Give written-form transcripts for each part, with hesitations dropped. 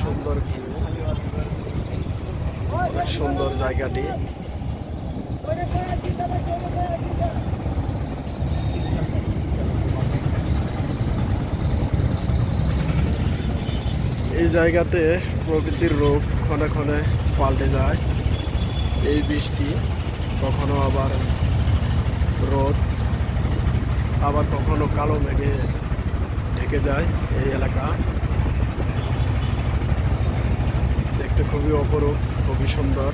সুন্দর ভিউ, অনেক সুন্দর জায়গাটি। এই জায়গাতে প্রকৃতির রূপ ক্ষণে ক্ষণে পাল্টে যায়। এই বৃষ্টি, কখনো আবার রোদ, আবার কখনো কালো মেঘে ঢেকে যায় এই এলাকা। দেখতে খুবই অপরূপ, খুবই সুন্দর।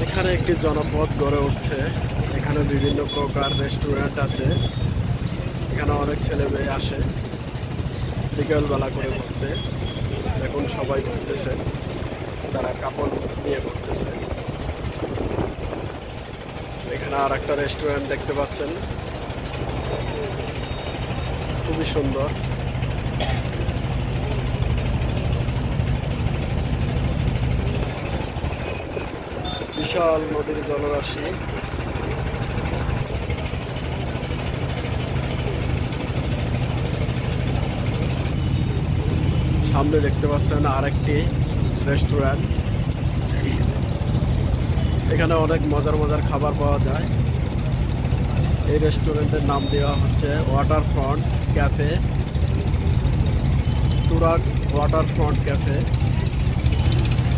এখানে একটি জনপদ গড়ে উঠছে। এখানে বিভিন্ন প্রকার রেস্টুরেন্ট আছে। এখানে অনেক ছেলে মেয়ে আসে বিকেলবেলা করে ঘুরতে। এখন সবাই ঘুরতেছে, তারা কাপড় নিয়ে ঘুরতেছে। এখানে আর একটা রেস্টুরেন্ট দেখতে পাচ্ছেন, খুবই সুন্দর। বিশাল নদীর জলরাশি। সামনে দেখতে পাচ্ছেন আরেকটি রেস্টুরেন্ট। এখানে অনেক মজার মজার খাবার পাওয়া যায়। এই রেস্টুরেন্টের নাম দেওয়া হচ্ছে water front cafe, Turag water front cafe.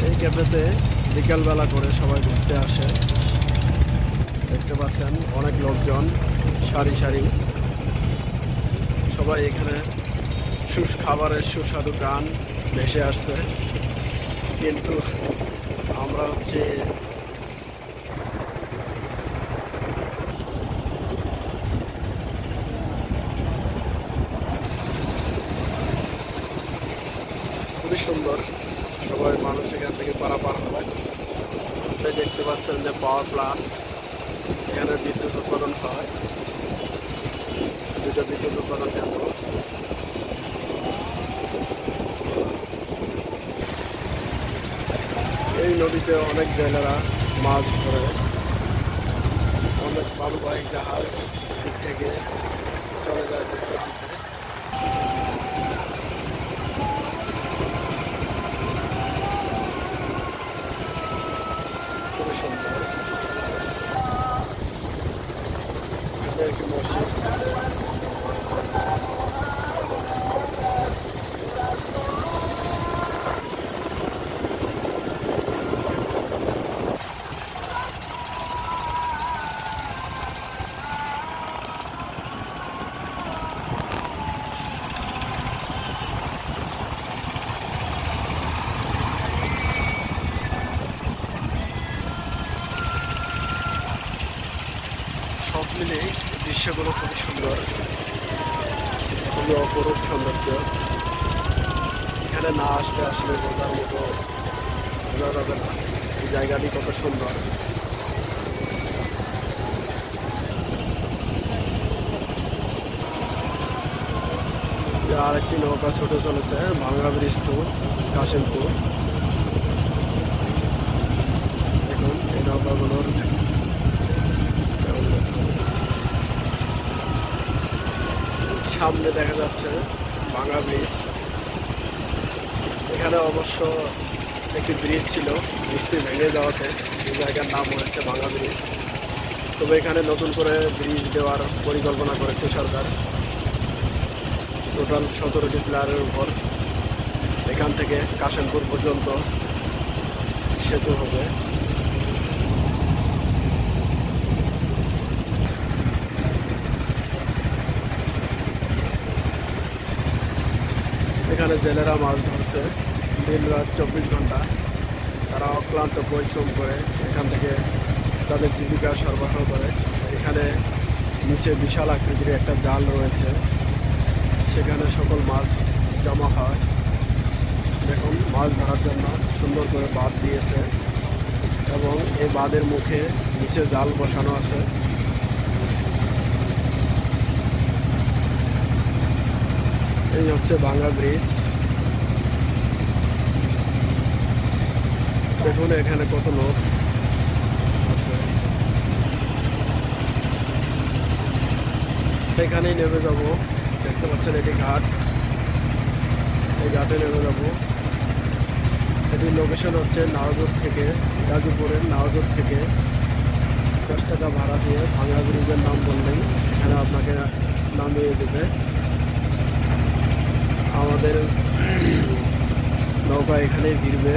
এই ক্যাফেতে বিকেলবেলা করে সবাই ঘুরতে আসে। দেখতে পাচ্ছেন অনেক লোকজন সারি সারি, সবাই এখানে খাবারের সুস্বাদু গান ভেসে আসছে। কিন্তু আমরা হচ্ছে খুবই সুন্দর। সবাই মানুষ এখান থেকে পারাপার হয়। দেখতে পাচ্ছেন যে পাওয়ার প্লান্ট, এখানে বিদ্যুৎ উৎপাদন হয়। দুটো বিদ্যুৎ উৎপাদন কেন্দ্র। এই নদীতে অনেক জেলেরা মাছ ধরে। অনেক মালবাহী জাহাজ দিক থেকে চলে যায় নদীতে। খুবই সুন্দর। এটা একটি মসজিদ। সব মিলে দৃশ্যগুলো খুবই সুন্দর, খুবই অপরূপ সৌন্দর্য। এখানে না আসলে আসলে বোঝার মতো বোঝা যাবে না এই জায়গাটি কত সুন্দর। আরেকটি নৌকা ছুটে চলেছে ভাঙ্গা ব্রিজ টু কাশিমপুর। দেখুন এই নৌকাগুলোর সামনে দেখা যাচ্ছে ভাঙ্গা ব্রিজ। এখানে অবশ্য একটি ব্রিজ ছিল, ব্রিজটি ভেঙে যাওয়াতে এই জায়গার নাম হয়েছে ভাঙ্গা ব্রিজ। তবে এখানে নতুন করে ব্রিজ দেওয়ার পরিকল্পনা করেছে সরকার। টোটাল 17টি পিলারের উপর এখান থেকে কাশিমপুর পর্যন্ত সেতু হবে। এখানে জেলেরা মাছ ধরছে দিন রাত 24 ঘন্টা। তারা অক্লান্ত পরিশ্রম করে এখান থেকে তাদের জীবিকা সরবরাহ করে। এখানে নিচে বিশাল আকৃতির একটা জাল রয়েছে, সেখানে সকল মাছ জমা হয়। দেখুন মাছ ধরার জন্য সুন্দর করে বাঁধ দিয়েছে এবং এই বাঁধের মুখে নিচে জাল বসানো আছে। এই হচ্ছে ভাঙ্গা ব্রিজ। দেখুন এখানে কত লোক আছে। এখানেই নেমে যাব। দেখতে পাচ্ছেন এটি ঘাট, এই ঘাটে নেমে যাব। এটির লোকেশন হচ্ছে নাওজোর থেকে, গাজীপুরের নাওজোর থেকে 10 টাকা ভাড়া দিয়ে ভাঙ্গা ব্রিজের নাম বললেই এখানে আপনাকে নামিয়ে দেবে। আমাদের নৌকা এখানেই ভিড়বে।